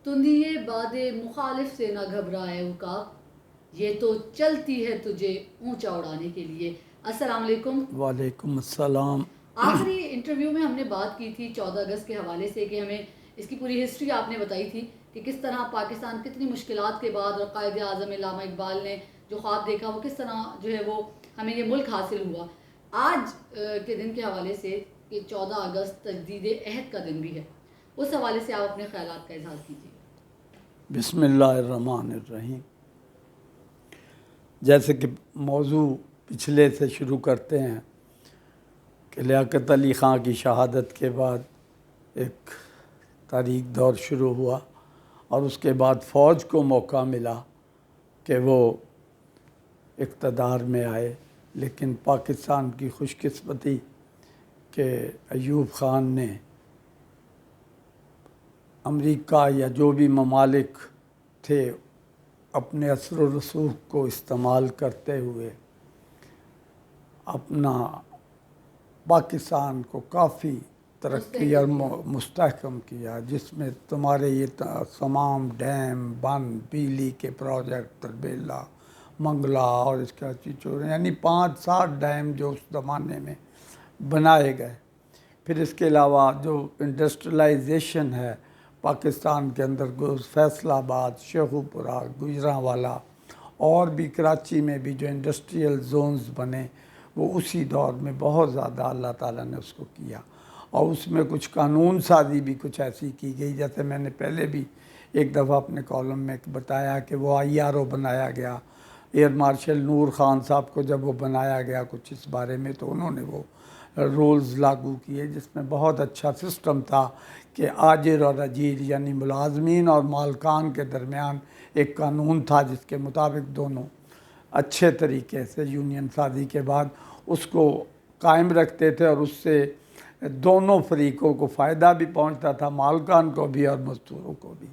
तुंदिए बादे मुखालिफ से ना घबराए उका, ये तो चलती है तुझे ऊंचा उड़ाने के लिए। अस्सलाम वालेकुम। वालेकुम अस्सलाम। आखिरी इंटरव्यू में हमने बात की थी 14 अगस्त के हवाले से कि हमें इसकी पूरी हिस्ट्री आपने बताई थी कि किस तरह पाकिस्तान कितनी मुश्किलात के बाद और कायद आज़म अल्लामा इकबाल ने जो ख्वाब देखा वो किस तरह जो है वो हमें ये मुल्क हासिल हुआ। आज के दिन के हवाले से कि 14 अगस्त तजदीद अहद का दिन भी है, उस हवाले से आप अपने ख्यालात का इजहार कीजिए। बिस्मिल्लाहिर्रहमानिर्रहीम। जैसे कि मौजू पिछले से शुरू करते हैं कि लियाकत अली ख़ां की शहादत के बाद एक तारीख दौर शुरू हुआ और उसके बाद फ़ौज को मौका मिला कि वो इक़्तदार में आए, लेकिन पाकिस्तान की खुशकिस्मती कि अयूब ख़ान ने अमेरिका या जो भी ममालिक थे अपने असर व रसूख को इस्तेमाल करते हुए अपना पाकिस्तान को काफ़ी तरक्की और मुस्तहकम किया, जिसमें तुम्हारे ये तमाम डैम बंद, बिजली के प्रोजेक्ट, तरबेला, मंगला और इसका चिचोर, यानी 5-7 डैम जो उस ज़माने में बनाए गए। फिर इसके अलावा जो इंडस्ट्रियलाइजेशन है पाकिस्तान के अंदर, फैसलाबाद, शेखुपुरा, गुजरांवाला और भी कराची में भी जो इंडस्ट्रियल जोन्स बने वो उसी दौर में बहुत ज़्यादा अल्लाह ताला ने उसको किया। और उसमें कुछ कानून साजी भी कुछ ऐसी की गई, जैसे मैंने पहले भी एक दफ़ा अपने कॉलम में बताया कि वो IRO बनाया गया। एयर मार्शल नूर ख़ान साहब को जब वो बनाया गया कुछ इस बारे में, तो उन्होंने वो रूल्स लागू किए जिसमें बहुत अच्छा सिस्टम था कि आजिर और अजीर यानी मुलाजमीन और मालकान के दरमियान एक कानून था जिसके मुताबिक दोनों अच्छे तरीके से यूनियन साजी के बाद उसको कायम रखते थे और उससे दोनों फरीकों को फ़ायदा भी पहुंचता था, मालकान को भी और मज़दूरों को भी।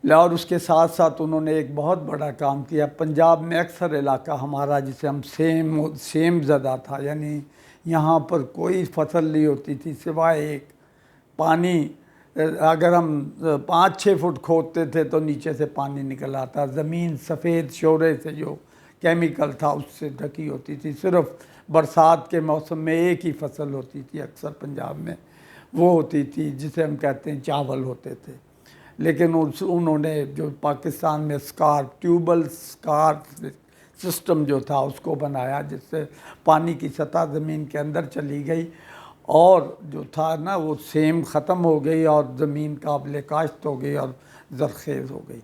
और उसके साथ साथ उन्होंने एक बहुत बड़ा काम किया। पंजाब में अक्सर इलाका हमारा जिसे हम सेम ज़दा था, यानी यहाँ पर कोई फसल नहीं होती थी सिवाय एक पानी। अगर हम 5-6 फुट खोदते थे तो नीचे से पानी निकल आता। ज़मीन सफ़ेद शोरे से जो केमिकल था उससे ढकी होती थी। सिर्फ बरसात के मौसम में एक ही फसल होती थी अक्सर पंजाब में, वो होती थी जिसे हम कहते हैं चावल होते थे। लेकिन उन्होंने जो पाकिस्तान में ट्यूबल स्कार्फ सिस्टम जो था उसको बनाया, जिससे पानी की सतह ज़मीन के अंदर चली गई और जो था ना वो सेम ख़त्म हो गई और ज़मीन काबिल काश्त हो गई और ज़रखेज़ हो गई।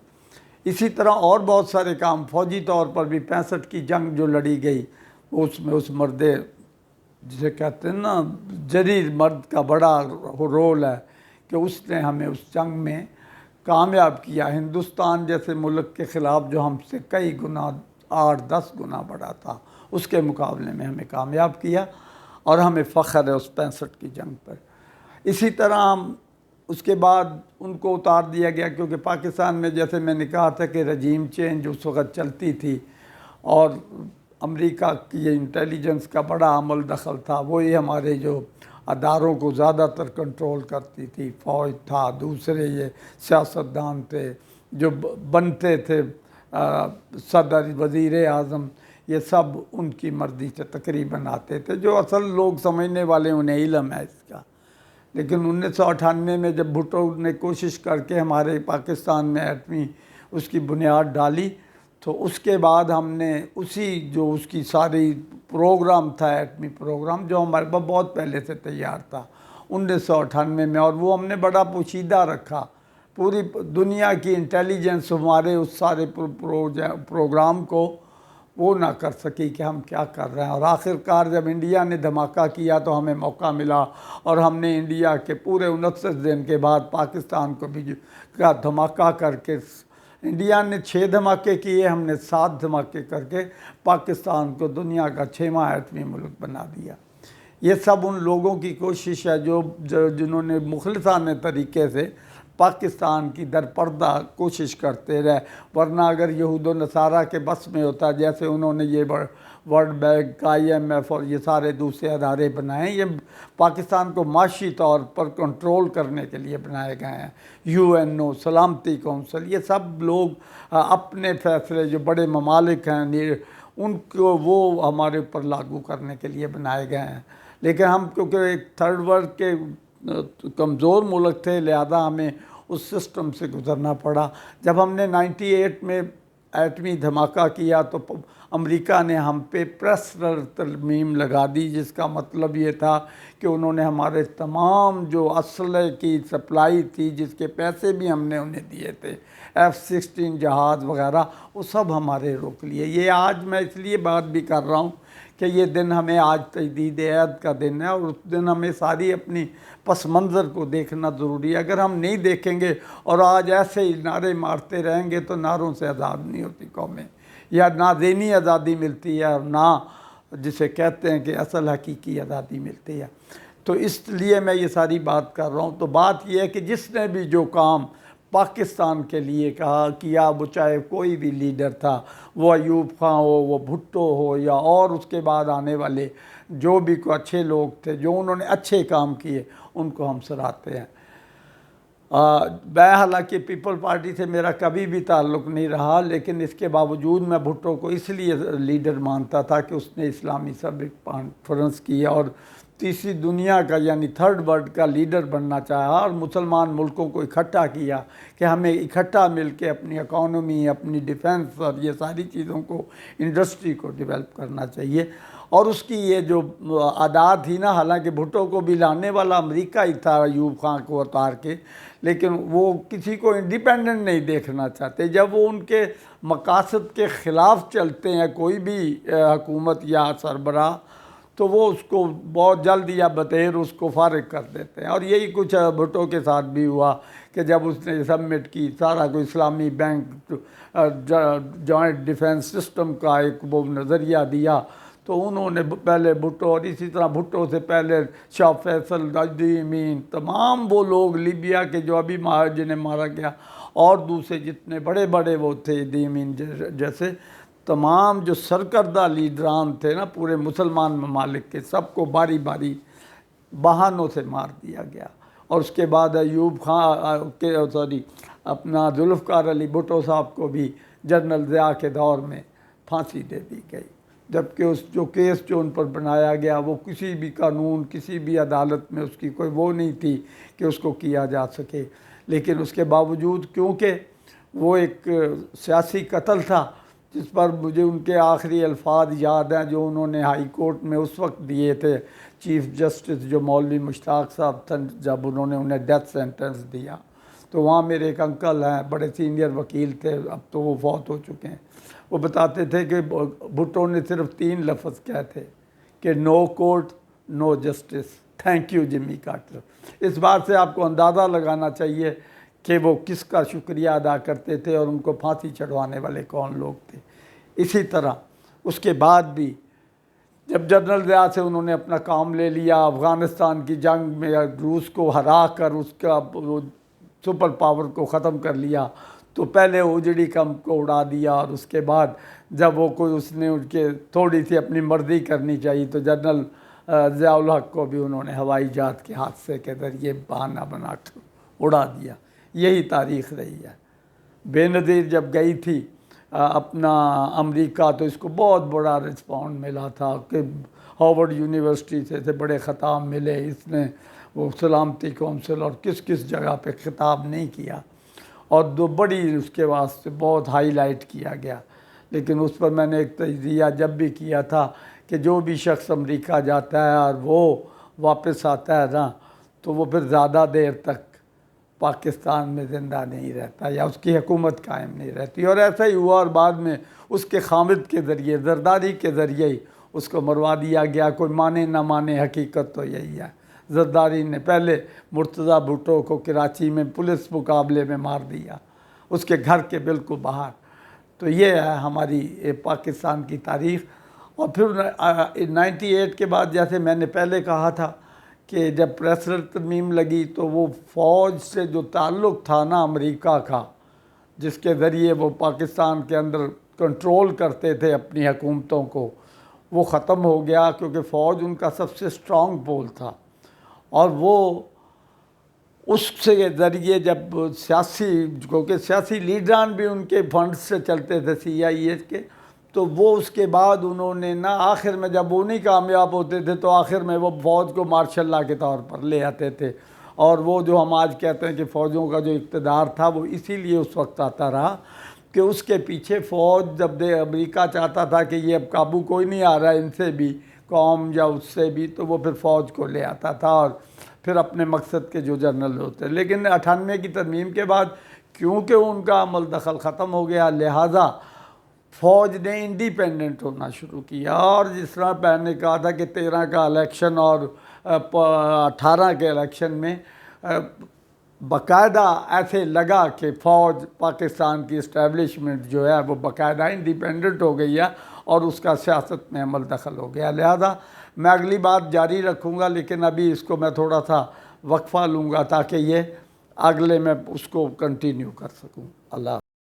इसी तरह और बहुत सारे काम फ़ौजी तौर पर भी 65 की जंग जो लड़ी गई उसमें उस मर्दे जिसे कहते हैं ना जरीर मर्द का बड़ा रोल है कि उसने हमें उस जंग में कामयाब किया। हिंदुस्तान जैसे मुल्क के ख़िलाफ़ जो हमसे कई गुना 8-10 गुना बड़ा था, उसके मुकाबले में हमें कामयाब किया और हमें फ़ख्र है उस 65 की जंग पर। इसी तरह हम उसके बाद उनको उतार दिया गया, क्योंकि पाकिस्तान में जैसे मैंने कहा था कि रजीम चेंज उस वक़्त चलती थी और अमेरिका की इंटेलिजेंस का बड़ा अमल दखल था। वही हमारे जो अदारों को ज़्यादातर कंट्रोल करती थी। फ़ौज था, दूसरे ये सियासतदान थे जो बनते थे, सदर, वज़ीर आज़म, ये सब उनकी मर्ज़ी से तकरीबन आते थे। जो असल लोग समझने वाले उन्हें इल्म है इसका। लेकिन 1998 में जब भुट्टो ने कोशिश करके हमारे पाकिस्तान में एटमी उसकी बुनियाद डाली, तो उसके बाद हमने उसी जो उसकी सारी प्रोग्राम था, एटमी प्रोग्राम जो हमारे पास बहुत पहले से तैयार था 1998 में, और वो हमने बड़ा पोशीदा रखा। पूरी दुनिया की इंटेलिजेंस हमारे उस सारे प्रोग्राम को वो ना कर सकी कि हम क्या कर रहे हैं। और आखिरकार जब इंडिया ने धमाका किया तो हमें मौका मिला और हमने इंडिया के पूरे 29 दिन के बाद पाकिस्तान को भी का धमाका करके, इंडिया ने 6 धमाके किए, हमने 7 धमाके करके पाकिस्तान को दुनिया का 6वां एटमी मुल्क बना दिया। ये सब उन लोगों की कोशिश है जो जिन्होंने मुखलिसाने तरीके से पाकिस्तान की दरपर्दा कोशिश करते रहे। वरना अगर यहूद व नसारा के बस में होता, जैसे उन्होंने ये वर्ल्ड बैंक, IMF और ये सारे दूसरे अदारे बनाए, ये पाकिस्तान को माशी तौर पर कंट्रोल करने के लिए बनाए गए हैं। UNO, सलामती कौंसिल, ये सब लोग अपने फैसले जो बड़े ममालिक हैं उनको वो हमारे ऊपर लागू करने के लिए बनाए गए हैं। लेकिन हम क्योंकि एक थर्ड वर्ल्ड के कमज़ोर मुल्क थे, लिहाजा हमें उस सिस्टम से गुज़रना पड़ा। जब हमने 98 में एटमी धमाका किया तो अमेरिका ने हम पे प्रेस तरमीम लगा दी, जिसका मतलब ये था कि उन्होंने हमारे तमाम जो असले की सप्लाई थी, जिसके पैसे भी हमने उन्हें दिए थे, F-16 जहाज़ वगैरह, वो सब हमारे रोक लिए। ये आज मैं इसलिए बात भी कर रहा हूँ कि ये दिन हमें आज तजदीद अहद का दिन है और उस दिन हमें सारी अपनी पस मंज़र को देखना ज़रूरी है। अगर हम नहीं देखेंगे और आज ऐसे ही नारे मारते रहेंगे तो नारों से आज़ाद नहीं होती कौमें, या ना दीनी आज़ादी मिलती है और ना जिसे कहते हैं कि असल हकीकी आज़ादी मिलती है। तो इसलिए मैं ये सारी बात कर रहा हूँ। तो बात यह है कि जिसने भी जो काम पाकिस्तान के लिए कहा किया, वो चाहे कोई भी लीडर था, वो अयूब खां हो, वो भुट्टो हो, या और उसके बाद आने वाले जो भी कोई अच्छे लोग थे जो उन्होंने अच्छे काम किए, उनको हम सराहते हैं। मैं हालांकि पीपल पार्टी से मेरा कभी भी ताल्लुक़ नहीं रहा, लेकिन इसके बावजूद मैं भुट्टो को इसलिए लीडर मानता था कि उसने इस्लामी सब कॉन्फ्रेंस की और तीसरी दुनिया का यानी थर्ड वर्ल्ड का लीडर बनना चाहा और मुसलमान मुल्कों को इकट्ठा किया कि हमें इकट्ठा मिलकर अपनी इकॉनमी, अपनी डिफेंस और ये सारी चीज़ों को, इंडस्ट्री को डेवलप करना चाहिए। और उसकी ये जो आदात थी ना, हालांकि भुट्टो को भी लाने वाला अमेरिका ही था अयूब खां को उतार के, लेकिन वो किसी को इंडिपेंडेंट नहीं देखना चाहते। जब वो उनके मकासद के ख़िलाफ़ चलते हैं कोई भी हुकूमत या सरबरा, तो वो उसको बहुत जल्द या बतेर उसको फारिग कर देते हैं। और यही कुछ भुट्टो के साथ भी हुआ कि जब उसने सबमिट की सारा को इस्लामी बैंक जॉइंट डिफेंस सिस्टम का एक वो नज़रिया दिया, तो उन्होंने पहले भुट्टो और इसी तरह भुट्टो से पहले शाह फैसल, अब्दी अमीन, तमाम वो लोग लीबिया के जो अभी जिन्हें मारा गया और दूसरे जितने बड़े बड़े वो थे, अब्दी अमीन जैसे तमाम जो सरकर्दा लीडरान थे ना पूरे मुसलमान ममालिक के, सबको बारी बारी बहानों से मार दिया गया। और उसके बाद अयूब खां के अपना जुल्फ़िकार अली भुट्टो साहब को भी जनरल ज़िया के दौर में फांसी दे दी गई, जबकि उस जो केस जो उन पर बनाया गया वो किसी भी कानून, किसी भी अदालत में उसकी कोई वो नहीं थी कि उसको किया जा सके। लेकिन उसके बावजूद, क्योंकि वो एक सियासी कत्ल था जिस पर मुझे उनके आखिरी अल्फाज याद हैं जो उन्होंने हाई कोर्ट में उस वक्त दिए थे, चीफ़ जस्टिस जो मौलवी मुश्ताक साहब थे, जब उन्होंने उन्हें डेथ सेंटेंस दिया। तो वहाँ मेरे एक अंकल हैं, बड़े सीनियर वकील थे, अब तो वो फौत हो चुके हैं। वो बताते थे कि भुट्टो ने सिर्फ 3 लफ्ज़ कहे थे कि no court no justice, thank you Jimmy Carter. इस बात से आपको अंदाज़ा लगाना चाहिए कि वो किसका शुक्रिया अदा करते थे और उनको फांसी चढ़वाने वाले कौन लोग थे। इसी तरह उसके बाद भी जब जनरल ज़िया से उन्होंने अपना काम ले लिया, अफ़गानिस्तान की जंग में रूस को हरा कर उसका सुपर पावर को ख़त्म कर लिया, तो पहले उजड़ी कम को उड़ा दिया और उसके बाद जब वो कोई उसने उनके थोड़ी सी अपनी मर्ज़ी करनी चाहिए तो जनरल ज़ियाउल हक को भी उन्होंने हवाई जहाज़ के हादसे के ज़रिए बहाना बना कर उड़ा दिया। यही तारीख़ रही है। बेनज़ीर जब गई थी अपना अमेरिका, तो इसको बहुत बड़ा रिस्पॉन्ड मिला था कि हार्वर्ड यूनिवर्सिटी से बड़े ख़िताब मिले, इसने वो सलामती कौंसिल और किस किस जगह पे खिताब नहीं किया और दो बड़ी उसके वास्ते बहुत हाईलाइट किया गया। लेकिन उस पर मैंने एक तजज़िया जब भी किया था कि जो भी शख्स अमेरिका जाता है और वो वापस आता है ना, तो वो फिर ज़्यादा देर तक पाकिस्तान में ज़िंदा नहीं रहता या उसकी हुकूमत कायम नहीं रहती। और ऐसा ही हुआ और बाद में उसके खामिद के ज़रिए, जरदारी के ज़रिए ही उसको मरवा दिया गया। कोई माने ना माने, हकीकत तो यही है। जरदारी ने पहले मुर्तज़ा भुट्टो को कराची में पुलिस मुकाबले में मार दिया, उसके घर के बिल्कुल बाहर। तो ये है हमारी पाकिस्तान की तारीख़। और फिर 98 के बाद, जैसे मैंने पहले कहा था कि जब प्रेसिडेंट तरमीम लगी तो वो फ़ौज से जो ताल्लुक़ था ना अमेरिका का, जिसके ज़रिए वो पाकिस्तान के अंदर कंट्रोल करते थे अपनी हुकूमतों को, वो ख़त्म हो गया, क्योंकि फ़ौज उनका सबसे स्ट्रॉन्ग पोल था। और वो उससे ज़रिए जब सियासी, क्योंकि सियासी लीडरान भी उनके फंड से चलते थे CIA के, तो वो उसके बाद उन्होंने ना आखिर में जब वो नहीं कामयाब होते थे तो आखिर में वो फ़ौज को मार्शल लॉ के तौर पर ले आते थे। और वो जो हम आज कहते हैं कि फ़ौजों का जो इक़्तिदार था वो इसीलिए उस वक्त आता रहा कि उसके पीछे फ़ौज, जब अमेरिका चाहता था कि ये अब काबू कोई नहीं आ रहा इनसे भी, कौम या उससे भी, तो वो फिर फ़ौज को ले आता था और फिर अपने मकसद के जो जनरल होते। लेकिन 98 की तरमीम के बाद क्योंकि उनका अमल दखल ख़त्म हो गया, लिहाजा फ़ौज ने इंडिपेंडेंट होना शुरू किया। और जिस तरह मैंने कहा था कि 13 का इलेक्शन और 18 के इलेक्शन में बाकायदा ऐसे लगा कि फ़ौज पाकिस्तान की इस्टेब्लिशमेंट जो है वो बाकायदा इंडिपेंडेंट हो गई है और उसका सियासत में अमल दखल हो गया। लिहाजा मैं अगली बात जारी रखूँगा, लेकिन अभी इसको मैं थोड़ा सा वक्फ़ा लूँगा ताकि ये अगले में उसको कंटिन्यू कर सकूँ। अल्लाह।